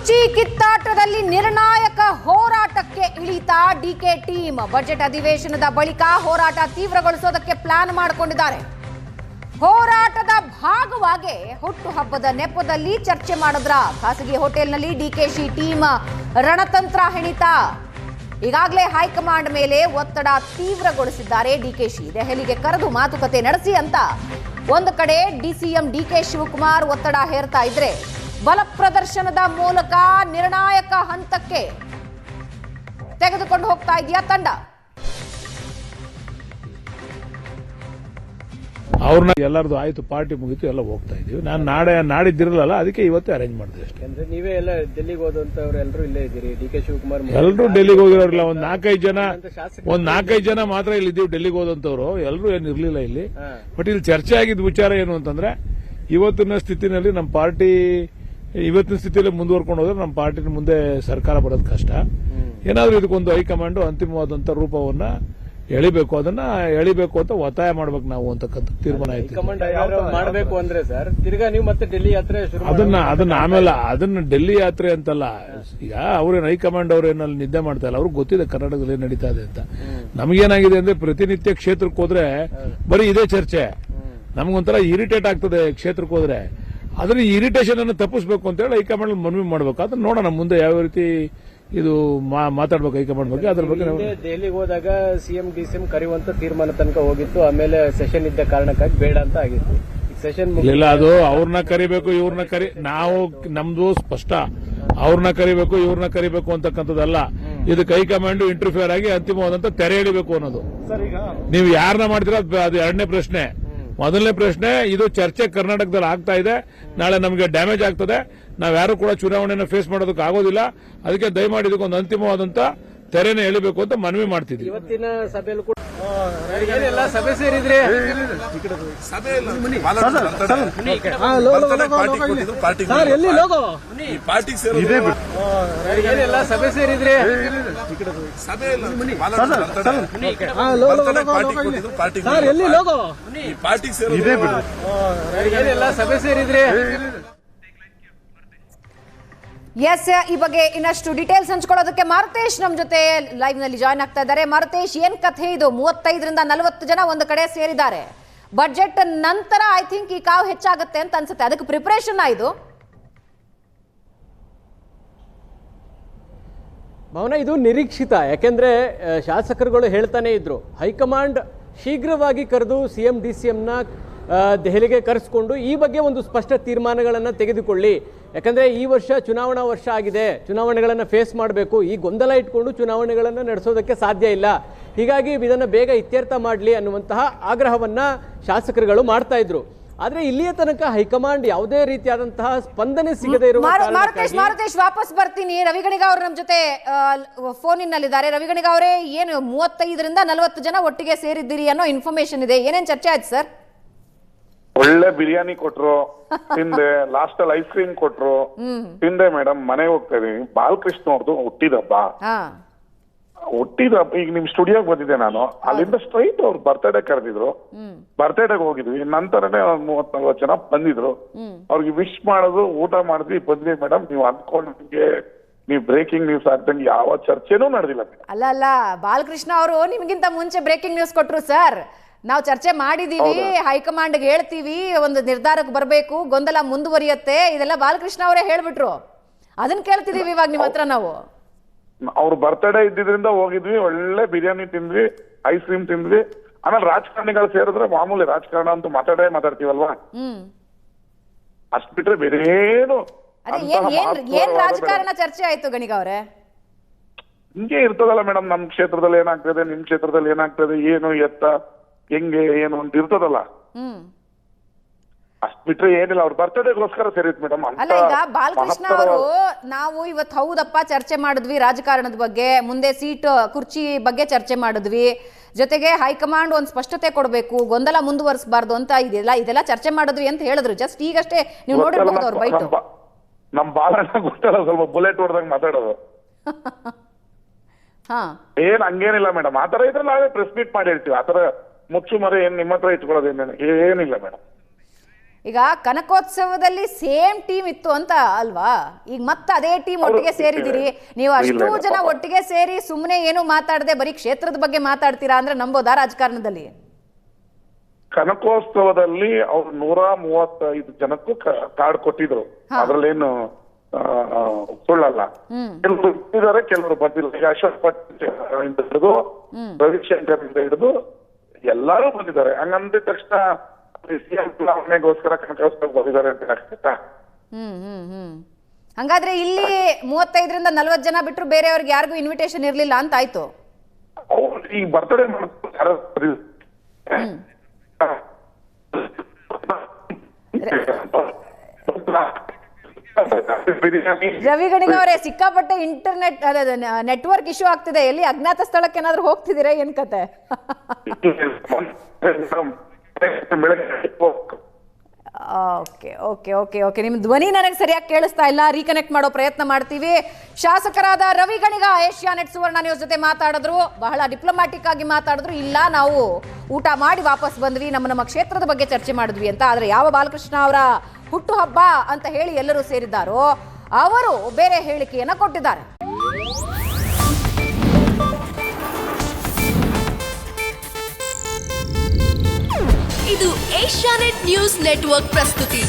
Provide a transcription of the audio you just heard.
ಕುರ್ಚಿ ಕಿತ್ತಾಟದಲ್ಲಿ ನಿರ್ಣಾಯಕ ಹೋರಾಟಕ್ಕೆ ಇಳಿತಾ ಡಿಕೆ ಟೀಮ್. ಬಜೆಟ್ ಅಧಿವೇಶನದ ಬಳಿಕ ಹೋರಾಟ ತೀವ್ರಗೊಳಿಸೋದಕ್ಕೆ ಪ್ಲಾನ್ ಮಾಡಿಕೊಂಡಿದ್ದಾರೆ. ಹೋರಾಟದ ಭಾಗವಾಗಿ ಹುಟ್ಟುಹಬ್ಬದ ನೆಪದಲ್ಲಿ ಚರ್ಚೆ ಮಾಡಿದ್ರ ಖಾಸಗಿ ಹೋಟೆಲ್ನಲ್ಲಿ ಡಿಕೆಶಿ ಟೀಮ್ ರಣತಂತ್ರ ಹೆಣಿತಾ. ಈಗಾಗಲೇ ಹೈಕಮಾಂಡ್ ಮೇಲೆ ಒತ್ತಡ ತೀವ್ರಗೊಳಿಸಿದ್ದಾರೆ ಡಿಕೆಶಿ. ದೆಹಲಿಗೆ ಕರೆದು ಮಾತುಕತೆ ನಡೆಸಿ ಅಂತ ಒಂದು ಕಡೆ ಡಿಸಿಎಂ ಡಿಕೆ ಶಿವಕುಮಾರ್ ಒತ್ತಡ ಹೇರ್ತಾ ಇದ್ರೆ, ಬಲ ಪ್ರದರ್ಶನದ ಮೂಲಕ ನಿರ್ಣಾಯಕ ಹಂತಕ್ಕೆ ತೆಗೆದುಕೊಂಡು ಹೋಗ್ತಾ ಇದೆಯಾ ತಂಡ. ಅವ್ರನ್ನ ಎಲ್ಲರದು ಆಯ್ತು, ಪಾರ್ಟಿ ಮುಗಿತು, ಎಲ್ಲ ಹೋಗ್ತಾ ಇದೀವಿ. ನಾನು ನಾಡಿದ್ದಿರಲ್ಲ, ಅದಕ್ಕೆ ಇವತ್ತೇ ಅರೇಂಜ್ ಮಾಡಿದೆ ಅಷ್ಟೇ. ನೀವೇ ಎಲ್ಲ ಡೆಲ್ಲಿಗೆ ಹೋದಂತವ್ರು ಎಲ್ಲರೂ ಇಲ್ಲೇ ಇದ್ದೀರಿ. ಡಿಕೆ ಶಿವಕುಮಾರ್ ಎಲ್ಲರೂ ಡೆಲ್ಲಿಗೆ ಹೋಗಿರೋರಿಲ್ಲ. ಒಂದ್ ನಾಲ್ಕೈದು ಜನ ಮಾತ್ರ ಇಲ್ಲಿ ಇದ್ದೀವಿ ಡೆಲ್ಲಿಗೆ ಹೋದಂತವ್ರು. ಎಲ್ಲರೂ ಏನು ಇರ್ಲಿಲ್ಲ ಇಲ್ಲಿ. ಬಟ್ ಇಲ್ಲಿ ಚರ್ಚೆ ಆಗಿದ್ದ ವಿಚಾರ ಏನು ಅಂತಂದ್ರೆ, ಇವತ್ತಿನ ಸ್ಥಿತಿನಲ್ಲಿ ನಮ್ಮ ಪಾರ್ಟಿ ಇವತ್ತಿನ ಸ್ಥಿತಿಯಲ್ಲಿ ಮುಂದುವರ್ಕೊಂಡು ಹೋದ್ರೆ ನಮ್ಮ ಪಾರ್ಟಿ ಮುಂದೆ ಸರ್ಕಾರ ಬರೋದು ಕಷ್ಟ. ಏನಾದ್ರೂ ಇದಕ್ಕೊಂದು ಹೈಕಮಾಂಡ್ ಅಂತಿಮವಾದಂತ ರೂಪವನ್ನ ಎಳಿಬೇಕು, ಅದನ್ನ ಎಳಿಬೇಕು ಅಂತ ಒತ್ತಾಯ ಮಾಡ್ಬೇಕು ನಾವು ಅಂತಕ್ಕಂಥ ತೀರ್ಮಾನ ಆಯ್ತು. ಮಾಡಬೇಕು ಅಂದ್ರೆ ಸರ್, ತಿರ್ಗಾ ನೀವು ಮತ್ತೆ ಡೆಲ್ಲಿ ಯಾತ್ರೆ ಅದನ್ನ ಆಮೇಲೆ ಅದನ್ನ ಡೆಲ್ಲಿ ಯಾತ್ರೆ ಅಂತಲ್ಲ. ಈಗ ಅವ್ರೇನು ಹೈಕಮಾಂಡ್ ಅವ್ರೇನಲ್ಲಿ ನಿದ್ದೆ ಮಾಡ್ತಾ ಇಲ್ಲ, ಅವ್ರಿಗೆ ಗೊತ್ತಿದೆ ಕರ್ನಾಟಕದಲ್ಲಿ ಏನ್ ನಡೀತಾ ಇದೆ ಅಂತ. ನಮಗೇನಾಗಿದೆ ಅಂದ್ರೆ, ಪ್ರತಿನಿತ್ಯ ಕ್ಷೇತ್ರಕ್ಕೆ ಹೋದ್ರೆ ಬರೀ ಇದೇ ಚರ್ಚೆ. ನಮಗೊಂಥರ ಇರಿಟೇಟ್ ಆಗ್ತದೆ ಕ್ಷೇತ್ರಕ್ಕೆ ಹೋದ್ರೆ. ಅದ್ರ ಇರಿಟೇಷನ್ ಅನ್ನು ತಪ್ಪಿಸಬೇಕು ಅಂತ ಹೇಳಿ ಹೈಕಮಾಂಡ್ ಮನವಿ ಮಾಡಬೇಕು. ಅದನ್ನ ನೋಡೋಣ ಮುಂದೆ ಯಾವ ರೀತಿ ಇದು ಮಾತಾಡ್ಬೇಕು ಹೈಕಮಾಂಡ್ ಬಗ್ಗೆ. ಅದ್ರ ಬಗ್ಗೆ ದೆಹಲಿಗೆ ಹೋದಾಗ ಸಿಎಂ ಡಿಸಿಎಂ ಕರೆಯುವಂತ ತೀರ್ಮಾನ ತನಕ ಹೋಗಿತ್ತು. ಆಮೇಲೆ ಸೆಷನ್ ಇದ್ದ ಕಾರಣಕ್ಕಾಗಿ ಬೇಡ ಅಂತ ಆಗಿತ್ತು. ಸೆಷನ್ ಇಲ್ಲ, ಅದು ಅವ್ರನ್ನ ಕರಿಬೇಕು ಇವ್ರನ್ನ ನಾವು ನಮ್ದು ಸ್ಪಷ್ಟ. ಅವ್ರನ್ನ ಕರಿಬೇಕು ಇವ್ರನ್ನ ಕರಿಬೇಕು ಅಂತಕ್ಕಂಥದ್ದಲ್ಲ. ಇದಕ್ಕೆ ಹೈಕಮಾಂಡ್ ಇಂಟರ್ಫಿಯರ್ ಆಗಿ ಅಂತಿಮವಾದಂತ ತೆರೆ ಎಳಿಬೇಕು ಅನ್ನೋದು. ನೀವು ಯಾರನ್ನ ಮಾಡ್ತೀರಾ ಅದು ಎರಡನೇ ಪ್ರಶ್ನೆ. ಮೊದಲನೇ ಪ್ರಶ್ನೆ, ಇದು ಚರ್ಚೆ ಕರ್ನಾಟಕದಲ್ಲಿ ಆಗ್ತಾ ಇದೆ, ನಾಳೆ ನಮಗೆ ಡ್ಯಾಮೇಜ್ ಆಗ್ತದೆ, ನಾವ್ಯಾರು ಕೂಡ ಚುನಾವಣೆಯನ್ನು ಫೇಸ್ ಮಾಡೋದಕ್ಕೆ ಆಗೋದಿಲ್ಲ. ಅದಕ್ಕೆ ದಯಮಾಡಿ ಇದಕ್ಕೊಂದು ಅಂತಿಮವಾದಂತ ತೆರೆನೇ ಎಳಿಬೇಕು ಅಂತ ಮನವಿ ಮಾಡ್ತಿದ್ವಿ. ಇವತ್ತಿನ ಸಭೆಯಲ್ಲೂ ಕೂಡ ಸಭೆ ಸೇರಿದ್ರೆ ಸಭೆ ಸೇರಿದ್ರೆ ಸಭೆ ಸೇರಿದ್ರೆ ಎಸ್, ಈ ಬಗ್ಗೆ ಇನ್ನಷ್ಟು ಡೀಟೇಲ್ಸ್ ಹಂಚ್ಕೊಳ್ಳೋದಕ್ಕೆ ಮಾರುತೇಶ್ ನಮ್ಮ ಜೊತೆ ಲೈವ್ ನಲ್ಲಿ ಜಾಯ್ನ್ ಆಗ್ತಾ ಇದ್ದಾರೆ. ಮಾರುತೇಶ್, ಏನ್ ಕಥೆ ಇದು? 35ರಿಂದ 40 ಜನ ಒಂದು ಕಡೆ ಸೇರಿದ್ದಾರೆ. ಬಜೆಟ್ ನಂತರ ಐ ಥಿಂಕ್ ಈ ಕಾವು ಹೆಚ್ಚಾಗುತ್ತೆ ಅಂತ ಅನ್ಸುತ್ತೆ. ಅದಕ್ಕೆ ಪ್ರಿಪರೇಷನ್ ಇದು ಭವನ, ಇದು ನಿರೀಕ್ಷಿತ. ಯಾಕೆಂದ್ರೆ ಶಾಸಕರುಗಳು ಹೇಳ್ತಾನೆ ಇದ್ರು, ಹೈಕಮಾಂಡ್ ಶೀಘ್ರವಾಗಿ ಕರೆದು ಸಿಎಂ ಡಿಸಿಎಂನ ದೆಹಲಿಗೆ ಕರೆಸಿಕೊಂಡು ಈ ಬಗ್ಗೆ ಒಂದು ಸ್ಪಷ್ಟ ತೀರ್ಮಾನಗಳನ್ನು ತೆಗೆದುಕೊಳ್ಳಿ. ಯಾಕಂದರೆ ಈ ವರ್ಷ ಚುನಾವಣಾ ವರ್ಷ ಆಗಿದೆ, ಚುನಾವಣೆಗಳನ್ನು ಫೇಸ್ ಮಾಡಬೇಕು. ಈ ಗೊಂದಲ ಇಟ್ಕೊಂಡು ಚುನಾವಣೆಗಳನ್ನು ನಡೆಸೋದಕ್ಕೆ ಸಾಧ್ಯ ಇಲ್ಲ. ಹೀಗಾಗಿ ಇದನ್ನು ಬೇಗ ಇತ್ಯರ್ಥ ಮಾಡಲಿ ಅನ್ನುವಂತಹ ಆಗ್ರಹವನ್ನು ಶಾಸಕರುಗಳು ಮಾಡ್ತಾ ಇದ್ರು. ಆದರೆ ಇಲ್ಲಿಯ ತನಕ ಹೈಕಮಾಂಡ್ ಯಾವುದೇ ರೀತಿಯಾದಂತಹ ಸ್ಪಂದನೆ ಸಿಗದೇ ಇರುವ ಮಾರುತೇಶ್ ವಾಪಸ್ ಬರ್ತೀನಿ. ರವಿಗಣಿಗ ಅವರು ನಮ್ಮ ಜೊತೆ ಫೋನಿನಲ್ಲಿದ್ದಾರೆ. ರವಿಗಣಿಗ ಅವರೇ, ಏನು 35ರಿಂದ 40 ಜನ ಒಟ್ಟಿಗೆ ಸೇರಿದ್ದೀರಿ ಅನ್ನೋ ಇನ್ಫಾರ್ಮೇಶನ್ ಇದೆ, ಏನೇನು ಚರ್ಚೆ ಆಯ್ತು ಸರ್? ಒಳ್ಳೆ ಬಿರಿಯಾನಿ ಕೊಟ್ರು, ತಿಂದೆ. ಲಾಸ್ಟ್ ಅಲ್ಲಿ ಐಸ್ ಕ್ರೀಮ್ ಕೊಟ್ರು, ತಿಂದೆ ಮೇಡಮ್. ಮನೆಗೆ ಹೋಗ್ತಾ ಇದೀನಿ. ಬಾಲಕೃಷ್ಣ ಅವ್ರದ್ದು ಹುಟ್ಟಿದಬ್ಬ. ಈಗ ನಿಮ್ ಸ್ಟುಡಿಯೋಗೆ ಬಂದಿದ್ದೆ ನಾನು. ಅಲ್ಲಿಂದ ಸ್ಟ್ರೈಟ್ ಅವ್ರ ಬರ್ತ್ಡೇ ಕರೆದಿದ್ರು. ಬರ್ತ್ಡೇಗೆ ಹೋಗಿದ್ವಿ. ನಂತರನೇ 30-40 ಜನ ಬಂದಿದ್ರು. ಅವ್ರಿಗೆ ವಿಶ್ ಮಾಡೋದು, ಊಟ ಮಾಡಿದ್ವಿ, ಬಂದ್ವಿ ಮೇಡಮ್. ನೀವು ಅಂದ್ಕೊಂಡ್ಗೆ ನೀವು ಬ್ರೇಕಿಂಗ್ ನ್ಯೂಸ್ ಆಗ್ದಂಗೆ ಯಾವ ಚರ್ಚೆನೂ ನಡೆದಿಲ್ಲ. ಅಲ್ಲ, ಬಾಲಕೃಷ್ಣ ಅವರು ನಿಮ್ಗಿಂತ ಮುಂಚೆ ಬ್ರೇಕಿಂಗ್ ನ್ಯೂಸ್ ಕೊಟ್ರು ಸರ್. ನಾವು ಚರ್ಚೆ ಮಾಡಿದೀವಿ, ಹೈಕಮಾಂಡ್ಗೆ ಹೇಳ್ತೀವಿ, ಒಂದು ನಿರ್ಧಾರಕ್ಕೆ ಬರಬೇಕು, ಗೊಂದಲ ಮುಂದುವರಿಯುತ್ತೆ, ಇದೆಲ್ಲ ಬಾಲಕೃಷ್ಣ ಅವರೇ ಹೇಳ್ಬಿಟ್ರು. ಅದನ್ನ ಕೇಳ್ತಿದೀವಿ ಇವಾಗ ನಿಮ್ಮ ಹತ್ರ ನಾವು. ಅವ್ರ ಬರ್ತ್ಡೇ ಇದ್ದಿದ್ರಿಂದ ಹೋಗಿದ್ವಿ. ಒಳ್ಳೆ ಬಿರಿಯಾನಿ ತಿಂದ್ವಿ, ಐಸ್ ಕ್ರೀಮ್ ತಿಂದ್ವಿ. ಆಮೇಲೆ ರಾಜಕಾರಣಿಗಳು ಸೇರಿದ್ರೆ ಮಾಮೂಲಿ ರಾಜಕಾರಣ ಅಂತೂ ಮಾತಾಡ್ತೀವಲ್ವಾ, ಅಷ್ಟ್ ಬಿಟ್ರೆ ಬೇರೆ ಏನು ಏನ್ ರಾಜಕಾರಣ ಚರ್ಚೆ ಆಯ್ತು ಗಣಿಗ ಅವ್ರೆ? ಹಿಂಗೆ ಇರ್ತದಲ್ಲ ಮೇಡಮ್, ನಮ್ ಕ್ಷೇತ್ರದಲ್ಲಿ ಏನಾಗ್ತದೆ, ನಿಮ್ ಕ್ಷೇತ್ರದಲ್ಲಿ ಏನಾಗ್ತದೆ, ಏನು ಎತ್ತ ಹೆಂಗೆ ಏನು ಅಂತ ಇರ್ತದಲ್ಲ. ಅಷ್ಟ್ ಬಿಟ್ರೆ ಏನಿಲ್ಲ. ಅವ್ರ ಬರ್ತ್ಡೇಗೋಸ್ಕರ ಸೇರಿತ್ತು ಮೇಡಮ್. ಅಲ್ಲ, ಈಗ ಬಾಲಕೃಷ್ಣ ಅವರು, ನಾವು ಇವತ್ತು ಹೌದಪ್ಪ ಚರ್ಚೆ ಮಾಡಿದ್ವಿ ರಾಜಕಾರಣದ ಬಗ್ಗೆ, ಮುಂದೆ ಸೀಟ್ ಕುರ್ಚಿ ಬಗ್ಗೆ ಚರ್ಚೆ ಮಾಡಿದ್ವಿ, ಜೊತೆಗೆ ಹೈಕಮಾಂಡ್ ಒಂದು ಸ್ಪಷ್ಟತೆ ಕೊಡಬೇಕು, ಗೊಂದಲ ಮುಂದುವರಿಸಬಾರ್ದು ಅಂತ ಇದೆಲ್ಲ ಚರ್ಚೆ ಮಾಡಿದ್ವಿ ಅಂತ ಹೇಳಿದ್ರು. ಜಸ್ಟ್ ಈಗಷ್ಟೇ ನೀವು ನೋಡಿರ್ಬಹುದು ಅವ್ರ ಬೈಟ್. ನಮ್ ಬಾಲಣ್ಣ ಗೊತ್ತಲ್ಲ, ಸ್ವಲ್ಪ ಬುಲೆಟ್ ಹೊಡೆದಂಗ್ ಮಾತಾಡೋದು. ಏನ್ ಹಂಗೇನಿಲ್ಲ ಮೇಡಮ್. ಆತರ ಇದ್ರೆ ನಾವೇ ಪ್ರೆಸ್ ಮೀಟ್ ಮಾಡಿ ಹೇಳ್ತೀವಿ. ಆತರ ಮುಚ್ಚು ಮರೆ ಏನ್ ನಿಮ್ಮ ಹತ್ರ ಇಟ್ಕೊಳ್ಳೋದೇನೇನು ಏನಿಲ್ಲ ಮೇಡಮ್. ಈಗ ಕನಕೋತ್ಸವದಲ್ಲಿ ಸೇಮ್ ಟೀಮ್ ಇತ್ತು ಅಂತ ಅಲ್ವಾ? ಈಗ ಮತ್ತೆ ಅದೇ ಟೀಮ್ ಒಟ್ಟಿಗೆ ಸೇರಿದಿರಿ ನೀವು, ಅಷ್ಟು ಜನ ಒಟ್ಟಿಗೆ ಸೇರಿ ಸುಮ್ಮನೆ ಏನು ಮಾತಾಡದೆ ಬರೀ ಕ್ಷೇತ್ರದ ಬಗ್ಗೆ ಮಾತಾಡ್ತೀರಾ ಅಂದ್ರೆ ನಂಬೋದಾ ರಾಜಕಾರಣದಲ್ಲಿ? ಕನಕೋತ್ಸವದಲ್ಲಿ ಅವ್ರು 135 ಜನಕ್ಕೂ ಕಾರ್ಡ್ ಕೊಟ್ಟಿದ್ರು, ಅದ್ರಲ್ಲೇನು ಸುಳ್ಳಲ್ಲ. ಕೆಲವರು ಇದ್ದಾರೆ, ಕೆಲವರು ಬಂದಿಲ್ಲ. ಈಗ ಅಶೋಕ್ ಪಟ್ಟಣದಿಂದ ಹಿಡಿದು ರವಿಶಂಕರ್ ಇಂದ ಹಿಡಿದು ಎಲ್ಲಾರು ಬಂದಿದ್ದಾರೆ. ಹಂಗಂದ ತಕ್ಷಣ ಸಿಎಂ ಚುನಾವಣೆಗೋಸ್ಕರ ಕನಕೋತ್ಸವ ಬಂದಿದ್ದಾರೆ ಅಂತ ಆಗ್ತೈತಾ? ಹಂಗಾದ್ರೆ ಇಲ್ಲಿ 35ರಿಂದ 40 ಜನ ಬಿಟ್ಟರು ಬೇರೆಯವ್ರಿಗೆ ಯಾರಿಗೂ ಇನ್ವಿಟೇಷನ್ ಇರ್ಲಿಲ್ಲ ಅಂತ ಆಯ್ತು. ಅವ್ರು ಈಗ ಬರ್ತಡೇ ಮಾಡ್ತಾರೆ. ರವಿ ಗಣಿಗ ಅವರೇ, ಸಿಕ್ಕಾಪಟ್ಟೆ ಇಂಟರ್ನೆಟ್ ನೆಟ್ವರ್ಕ್ ಇಶ್ಯೂ ಆಗ್ತಿದೆ. ಎಲ್ಲಿ ಅಜ್ಞಾತ ಸ್ಥಳಕ್ಕೆ ಏನಾದ್ರು ಹೋಗ್ತಿದ್ದೀರಾ, ಏನ್ ಕತೆ? ಓಕೆ ಓಕೆ ಓಕೆ ಓಕೆ ನಿಮ್ಮ ಧ್ವನಿ ನನಗೆ ಸರಿಯಾಗಿ ಕೇಳಿಸ್ತಾ ಇಲ್ಲ. ರೀಕನೆಕ್ಟ್ ಮಾಡೋ ಪ್ರಯತ್ನ ಮಾಡ್ತೀವಿ. ಶಾಸಕರಾದ ರವಿ ಗಣಿಗ ಏಷ್ಯಾನೆಟ್ ಸುವರ್ಣ ನ್ಯೂಸ್ ಜೊತೆ ಮಾತಾಡಿದ್ರು, ಬಹಳ ಡಿಪ್ಲೊಮ್ಯಾಟಿಕ್ ಆಗಿ ಮಾತಾಡಿದ್ರು. ಇಲ್ಲ, ನಾವು ಊಟ ಮಾಡಿ ವಾಪಸ್ ಬಂದ್ವಿ, ನಮ್ಮ ಕ್ಷೇತ್ರದ ಬಗ್ಗೆ ಚರ್ಚೆ ಮಾಡಿದ್ವಿ ಅಂತ. ಆದ್ರೆ ಯಾವ ಬಾಲಕೃಷ್ಣ ಅವರ ಹುಟ್ಟುಹಬ್ಬ ಅಂತ ಹೇಳಿ ಎಲ್ಲರೂ ಸೇರಿದ್ದಾರೋ ಅವರು ಬೇರೆ ಹೇಳಿಕೆಯನ್ನ ಕೊಟ್ಟಿದ್ದಾರೆ. ಇದು ಏಷ್ಯಾನೆಟ್ ನ್ಯೂಸ್ ನೆಟ್ವರ್ಕ್ ಪ್ರಸ್ತುತಿ.